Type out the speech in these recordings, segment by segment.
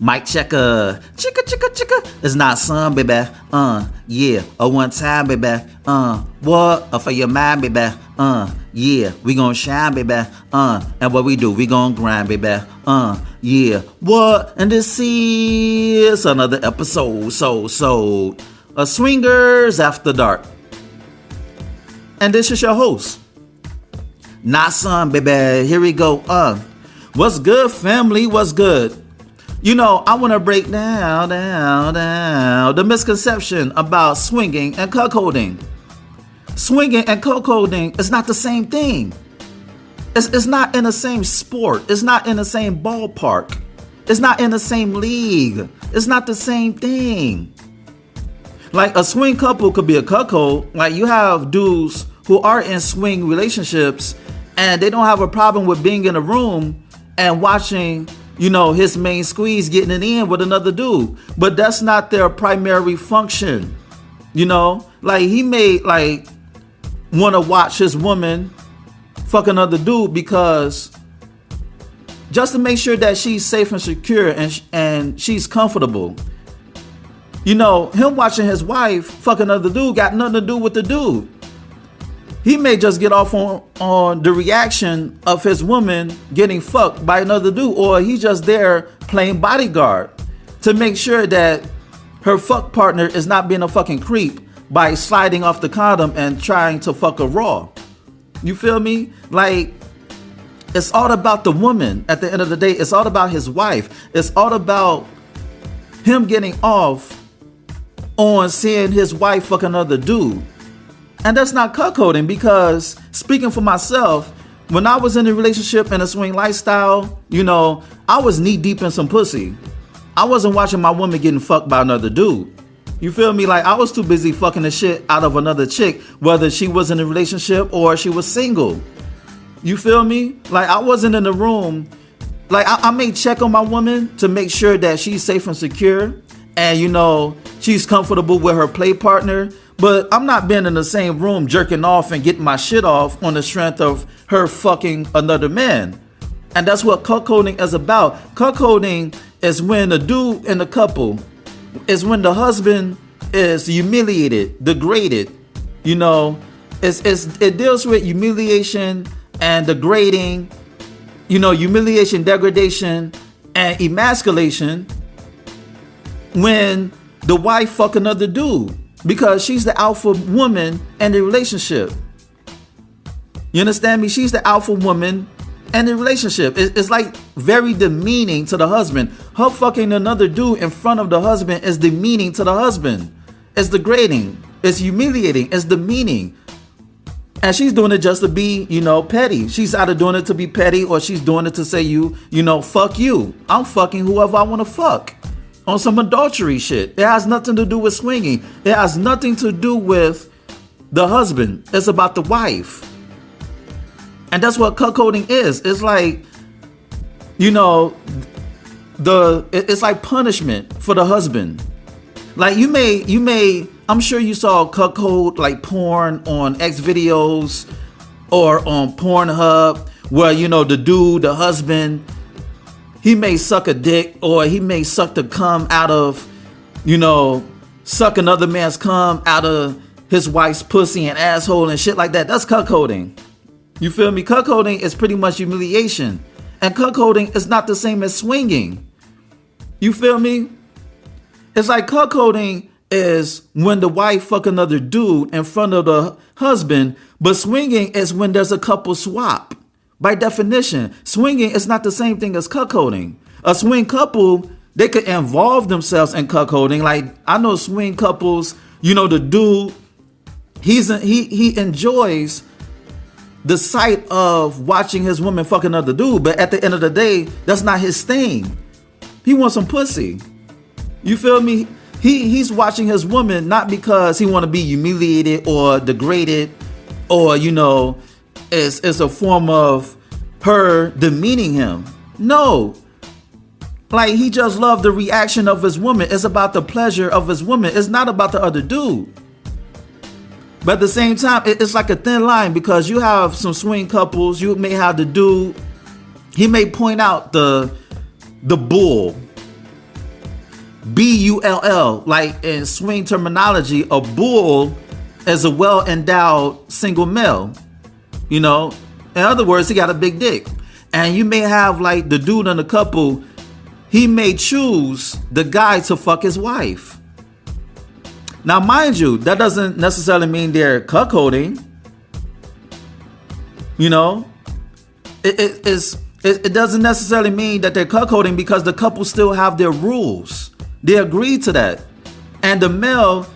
Mic checker, chicka. It's not some, baby. Yeah. A one time, baby. What? For your mind, baby. Yeah. We gon' shine, baby. And what we do, we gon' grind, baby. Yeah. What? And this is another episode. So, Swingers After Dark. And this is your host. Not some, baby. Here we go. What's good, family? What's good? You know, I want to break down the misconception about swinging and cuckolding. Swinging and cuckolding is not the same thing. It's not in the same sport. It's not in the same ballpark. It's not in the same league. It's not the same thing. Like a swing couple could be a cuckold. Like you have dudes who are in swing relationships and they don't have a problem with being in a room and watching, you know, his main squeeze getting it in with another dude. But that's not their primary function. You know, like he may like want to watch his woman fuck another dude because just to make sure that she's safe and secure and she's comfortable. You know, him watching his wife fuck another dude got nothing to do with the dude. He may just get off on the reaction of his woman getting fucked by another dude, or he's just there playing bodyguard to make sure that her fuck partner is not being a fucking creep by sliding off the condom and trying to fuck her raw. You feel me? Like, it's all about the woman at the end of the day. It's all about his wife. It's all about him getting off on seeing his wife fuck another dude. And that's not cuckolding because, speaking for myself, when I was in a relationship and a swing lifestyle, you know, I was knee deep in some pussy. I wasn't watching my woman getting fucked by another dude. You feel me? Like I was too busy fucking the shit out of another chick, whether she was in a relationship or she was single. You feel me? Like I wasn't in the room. Like I may check on my woman to make sure that she's safe and secure and, you know, she's comfortable with her play partner. But I'm not being in the same room jerking off and getting my shit off on the strength of her fucking another man. And that's what cuckolding is about. Cuckolding is when the dude in the couple is when the husband is humiliated, degraded. You know, it deals with humiliation and degrading, you know, humiliation, degradation, and emasculation when the wife fuck another dude. Because she's the alpha woman in the relationship. You understand me? She's the alpha woman in the relationship. It's like very demeaning to the husband. Her fucking another dude in front of the husband is demeaning to the husband. It's degrading. It's humiliating. It's demeaning. And she's doing it just to be, you know, petty. She's either doing it to be petty or she's doing it to say you know, fuck you. I'm fucking whoever I want to fuck. On some adultery shit. It has nothing to do with swinging. It has nothing to do with the husband. It's about the wife. And that's what cuckolding is. It's like, you know, it's like punishment for the husband. Like you may, I'm sure you saw cuckold like porn on X videos or on Pornhub where, you know, the husband, he may suck a dick or he may suck the cum out of, you know, suck another man's cum out of his wife's pussy and asshole and shit like that. That's cuckolding. You feel me? Cuckolding is pretty much humiliation. And cuckolding is not the same as swinging. You feel me? It's like cuckolding is when the wife fuck another dude in front of the husband, but swinging is when there's a couple swap. By definition, swinging is not the same thing as cuckolding. A swing couple, they could involve themselves in cuckolding. Like I know swing couples, you know, the dude, he enjoys the sight of watching his woman fuck another dude, but at the end of the day, that's not his thing. He wants some pussy. You feel me? He's watching his woman not because he want to be humiliated or degraded or, you know, it's a form of her demeaning him. No. Like he just loved the reaction of his woman. It's about the pleasure of his woman. It's not about the other dude. But at the same time, it's like a thin line because you have some swing couples. You may have the dude, he may point out the bull bull. Like in swing terminology, a bull is a well-endowed single male. You know, in other words, he got a big dick. And you may have like the dude in the couple, he may choose the guy to fuck his wife. Now, mind you, that doesn't necessarily mean they're cuckolding. You know, it doesn't necessarily mean that they're cuckolding, because the couple still have their rules. They agree to that. And the male,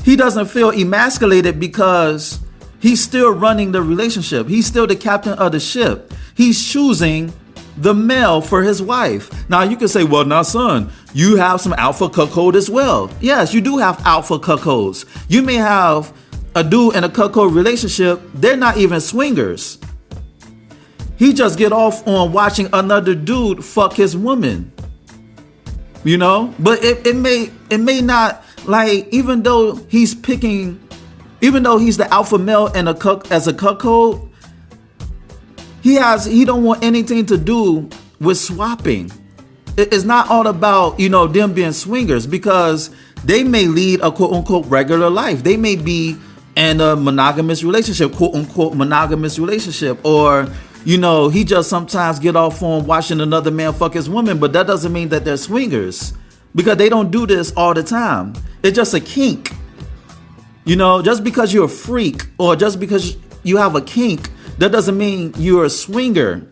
he doesn't feel emasculated because he's still running the relationship. He's still the captain of the ship. He's choosing the male for his wife. Now you can say, well, now son, you have some alpha cuckold as well. Yes, you do have alpha cuckolds. You may have a dude in a cuckold relationship. They're not even swingers. He just get off on watching another dude fuck his woman. You know, but it may not, like, even though he's the alpha male and as a cuckold, he don't want anything to do with swapping. It's not all about, you know, them being swingers, because they may lead a quote unquote regular life. They may be in a monogamous relationship, quote unquote monogamous relationship, or, you know, he just sometimes get off on watching another man fuck his woman, but that doesn't mean that they're swingers, because they don't do this all the time. It's just a kink. You know, just because you're a freak or just because you have a kink, that doesn't mean you're a swinger.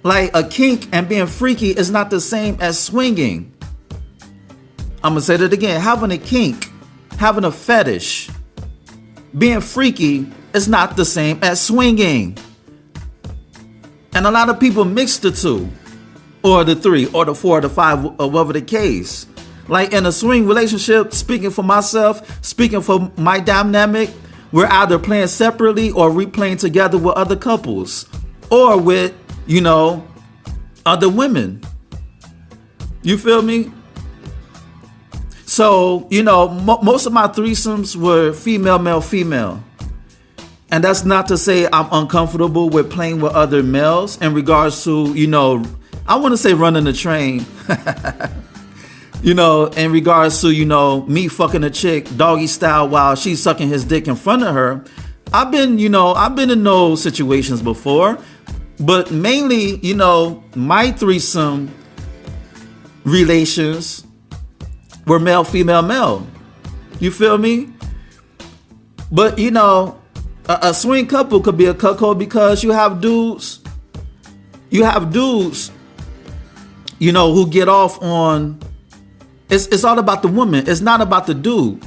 Like, a kink and being freaky is not the same as swinging. I'm gonna say that again. Having a kink, having a fetish, being freaky is not the same as swinging. And a lot of people mix the two, or the three, or the four, or the five, or whatever the case. Like in a swing relationship, speaking for myself, speaking for my dynamic, we're either playing separately or replaying together with other couples, or with, you know, other women. You feel me? So, you know, most of my threesomes were female, male, female. And that's not to say I'm uncomfortable with playing with other males in regards to, you know, I want to say running the train. You know, in regards to, you know, me fucking a chick doggy style while she's sucking his dick in front of her. I've been in those situations before, but mainly, you know, my threesome relations were male, female, male. You feel me? But, you know, a swing couple could be a cuckold because you have dudes, you know, who get off on, it's all about the woman. It's not about the dude.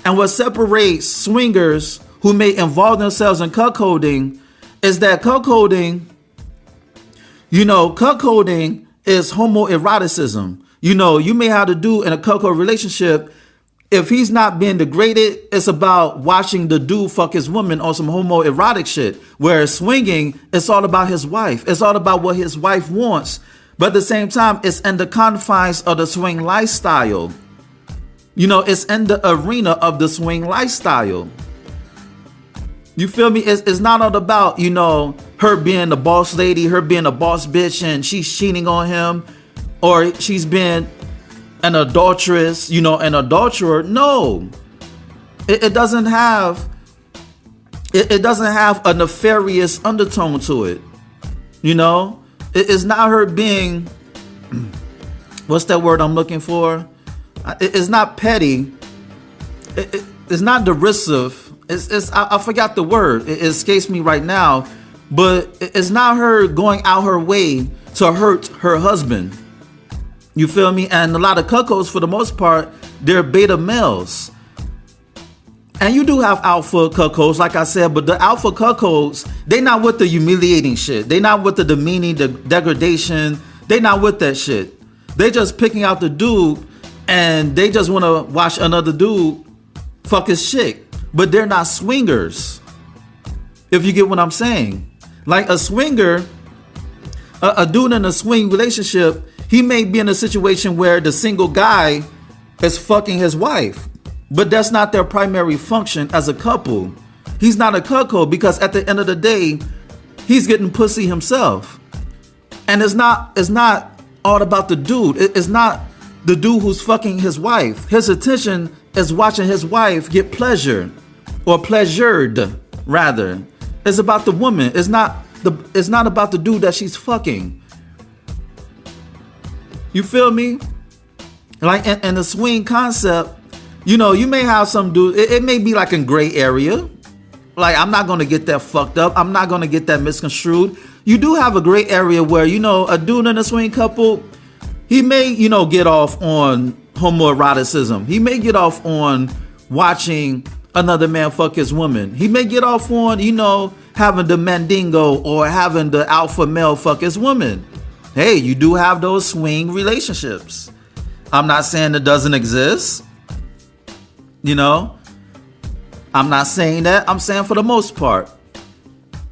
And what separates swingers who may involve themselves in cuckolding is that cuckolding is homoeroticism. You know, you may have to do in a cuckold relationship, if he's not being degraded, it's about watching the dude fuck his woman on some homoerotic shit. Whereas swinging, it's all about his wife. It's all about what his wife wants. But at the same time, it's in the confines of the swing lifestyle. You know, it's in the arena of the swing lifestyle. You feel me? It's not all about, you know, her being the boss lady, her being a boss bitch, and she's cheating on him, or she's been an adulteress, you know, an adulterer. No, it doesn't have a nefarious undertone to it. You know, it's not her being, what's that word I'm looking for? It's not petty. It's not derisive. I forgot the word. It escapes me right now. But it's not her going out her way to hurt her husband. You feel me? And a lot of cuckolds, for the most part, they're beta males. And you do have alpha cuckolds, like I said, but the alpha cuckolds, they not with the humiliating shit. They not with the demeaning, the degradation. They not with that shit. They just picking out the dude, and they just want to watch another dude fuck his chick. But they're not swingers, if you get what I'm saying. Like a swinger, a dude in a swing relationship, he may be in a situation where the single guy is fucking his wife, but that's not their primary function as a couple. He's not a cuckold because at the end of the day, he's getting pussy himself. And it's not all about the dude. It's not the dude who's fucking his wife. His attention is watching his wife get pleasure, or pleasured rather. It's about the woman. It's not about the dude that she's fucking. You feel me? Like in the swing concept, you know, you may have some dude, it may be like in gray area. Like, I'm not going to get that fucked up. I'm not going to get that misconstrued. You do have a gray area where, you know, a dude in a swing couple, he may, you know, get off on homoeroticism. He may get off on watching another man fuck his woman. He may get off on, you know, having the mandingo or having the alpha male fuck his woman. Hey, you do have those swing relationships. I'm not saying it doesn't exist. You know, I'm not saying that. I'm saying for the most part,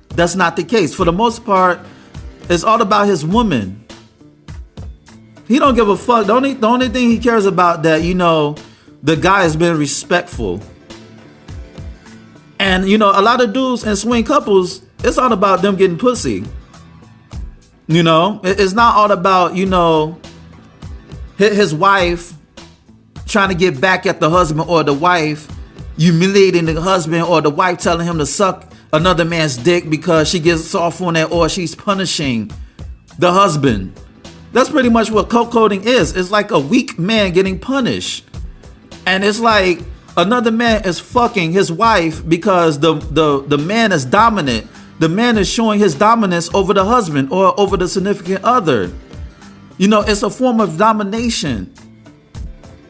that's not the case. For the most part, it's all about his woman. He don't give a fuck. The only thing he cares about that, you know, the guy has been respectful. And, you know, a lot of dudes in swing couples, it's all about them getting pussy. You know, it's not all about, you know, his wife trying to get back at the husband, or the wife humiliating the husband, or the wife telling him to suck another man's dick because she gets off on that, or she's punishing the husband. That's pretty much what cuckolding is. It's like a weak man getting punished. And it's like another man is fucking his wife because the man is dominant. The man is showing his dominance over the husband or over the significant other. You know, it's a form of domination.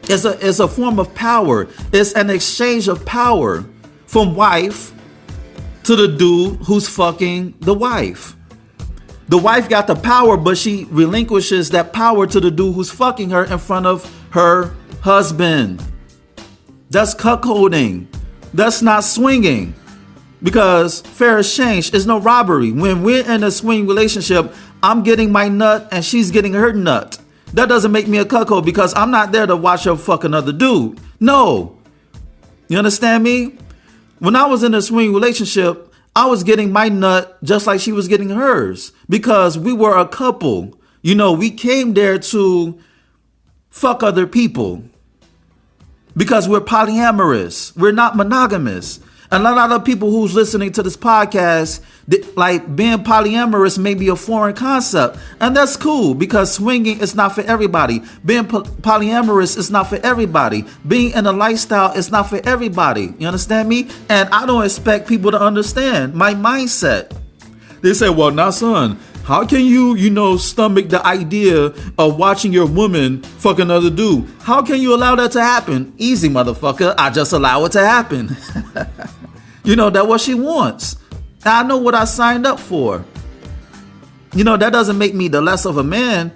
It's a form of power. It's an exchange of power from wife to the dude who's fucking the wife. The wife got the power, but she relinquishes that power to the dude who's fucking her in front of her husband. That's cuckolding. That's not swinging. Because fair exchange is no robbery. When we're in a swing relationship, I'm getting my nut and she's getting her nut. That doesn't make me a cuckold because I'm not there to watch her fuck another dude. No. You understand me? When I was in a swing relationship, I was getting my nut just like she was getting hers because we were a couple. You know, we came there to fuck other people because we're polyamorous. We're not monogamous. And a lot of people who's listening to this podcast, like being polyamorous may be a foreign concept. And that's cool because swinging is not for everybody. Being polyamorous is not for everybody. Being in a lifestyle is not for everybody. You understand me? And I don't expect people to understand my mindset. They say, well, now son, how can you stomach the idea of watching your woman fuck another dude? How can you allow that to happen? Easy, motherfucker. I just allow it to happen. You know, that's what she wants. And I know what I signed up for. You know, that doesn't make me the less of a man.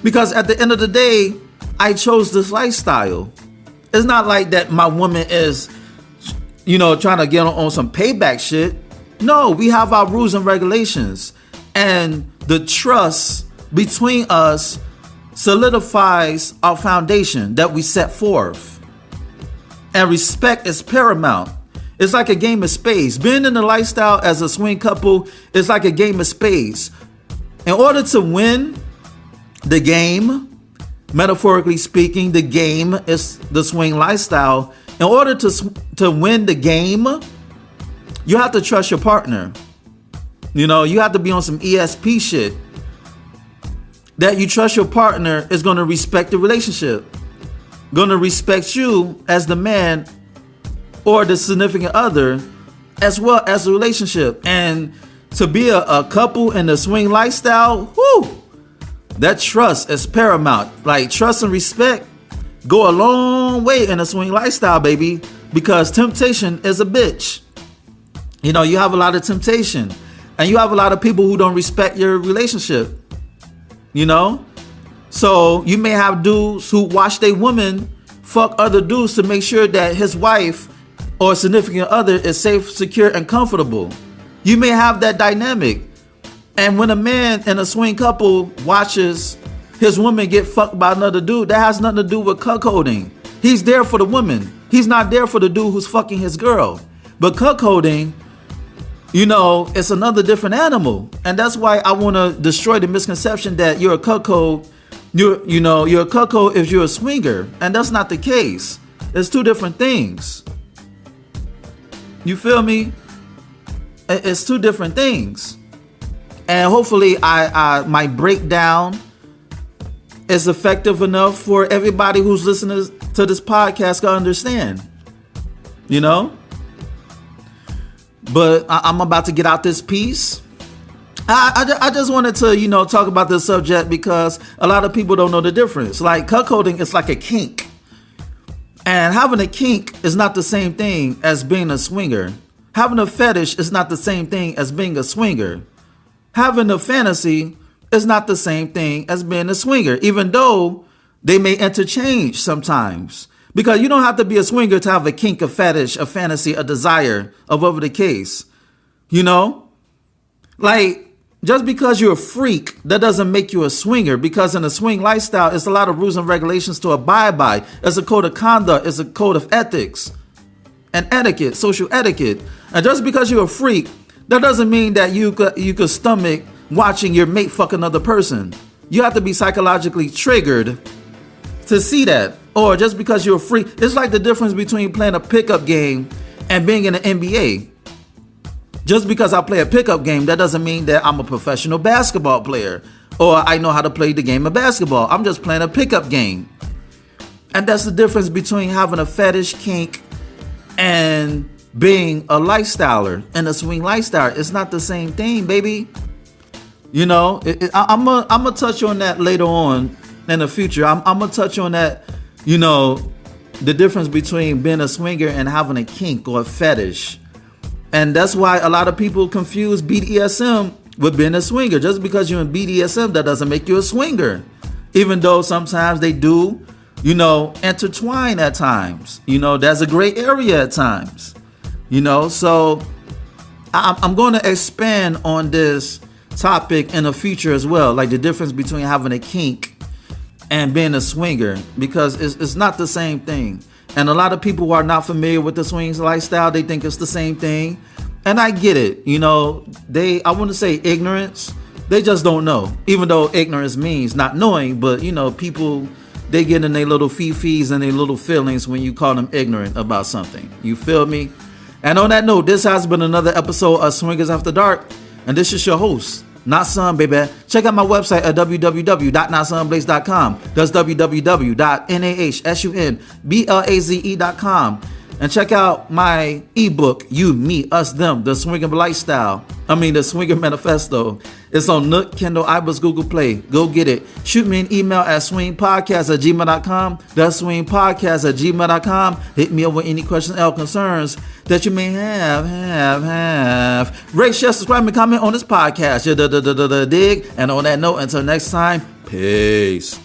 Because at the end of the day, I chose this lifestyle. It's not like that my woman is, you know, trying to get on some payback shit. No, we have our rules and regulations. And the trust between us solidifies our foundation that we set forth. And respect is paramount. It's like a game of spades. Being in the lifestyle as a swing couple is like a game of spades. In order to win the game, metaphorically speaking, the game is the swing lifestyle. In order to win the game, you have to trust your partner. You know, you have to be on some ESP shit. That you trust your partner is going to respect the relationship. Going to respect you as the man or the significant other, as well as the relationship. And to be a couple in the swing lifestyle, whoo, that trust is paramount. Like, trust and respect go a long way in a swing lifestyle, baby, because temptation is a bitch. You know, you have a lot of temptation, and you have a lot of people who don't respect your relationship. You know, so you may have dudes who watch their woman fuck other dudes to make sure that his wife or significant other is safe, secure, and comfortable. You may have that dynamic. And when a man in a swing couple watches his woman get fucked by another dude, that has nothing to do with cuckolding. He's there for the woman. He's not there for the dude who's fucking his girl. But cuckolding, you know, it's another different animal. And that's why I want to destroy the misconception that you're a cuckold, You're a cuckold if you're a swinger, and that's not the case. It's two different things. You feel me? It's two different things. And hopefully my breakdown is effective enough for everybody who's listening to this podcast to understand. But I'm about to get out this piece. I just wanted to, talk about this subject because a lot of people don't know the difference. Like, cuckolding is like a kink. And having a kink is not the same thing as being a swinger. Having a fetish is not the same thing as being a swinger. Having a fantasy is not the same thing as being a swinger, even though they may interchange sometimes. Because you don't have to be a swinger to have a kink, a fetish, a fantasy, a desire, of whatever the case. Like, just because you're a freak, that doesn't make you a swinger. Because in a swing lifestyle, it's a lot of rules and regulations to abide by. It's a code of conduct. It's a code of ethics and etiquette, social etiquette. And just because you're a freak, that doesn't mean that you could stomach watching your mate fuck another person. You have to be psychologically triggered to see that. Or just because you're a freak, it's like the difference between playing a pickup game and being in the NBA. Just because I play a pickup game, that doesn't mean that I'm a professional basketball player or I know how to play the game of basketball. I'm just playing a pickup game. And that's the difference between having a fetish, kink, and being a lifestyler and a swing lifestyle. It's not the same thing, baby. I'm gonna touch on that later on in the future. I'm gonna touch on that, the difference between being a swinger and having a kink or a fetish. And that's why a lot of people confuse BDSM with being a swinger. Just because you're in BDSM, that doesn't make you a swinger. Even though sometimes they do, intertwine at times. There's a gray area at times. So I'm going to expand on this topic in the future as well. Like the difference between having a kink and being a swinger. Because it's not the same thing. And a lot of people who are not familiar with the swings lifestyle, they think it's the same thing. And I get it. I wouldn't say ignorance. They just don't know. Even though ignorance means not knowing. But, people, they get in their little fee-fees and their little feelings when you call them ignorant about something. You feel me? And on that note, this has been another episode of Swingers After Dark. And this is your host, Not Son, baby. Check out my website at www.notsonblaze.com. That's www.nahsunblaze.com. And check out my ebook, You, Me, Us, Them, The Swinger Lifestyle. The Swinger Manifesto. It's on Nook, Kindle, iBooks, Google Play. Go get it. Shoot me an email at swingpodcast@gmail.com. That's swingpodcast@gmail.com. Hit me up with any questions or concerns that you may have. Rate, share, subscribe, and comment on this podcast. Dig. And on that note, until next time, peace.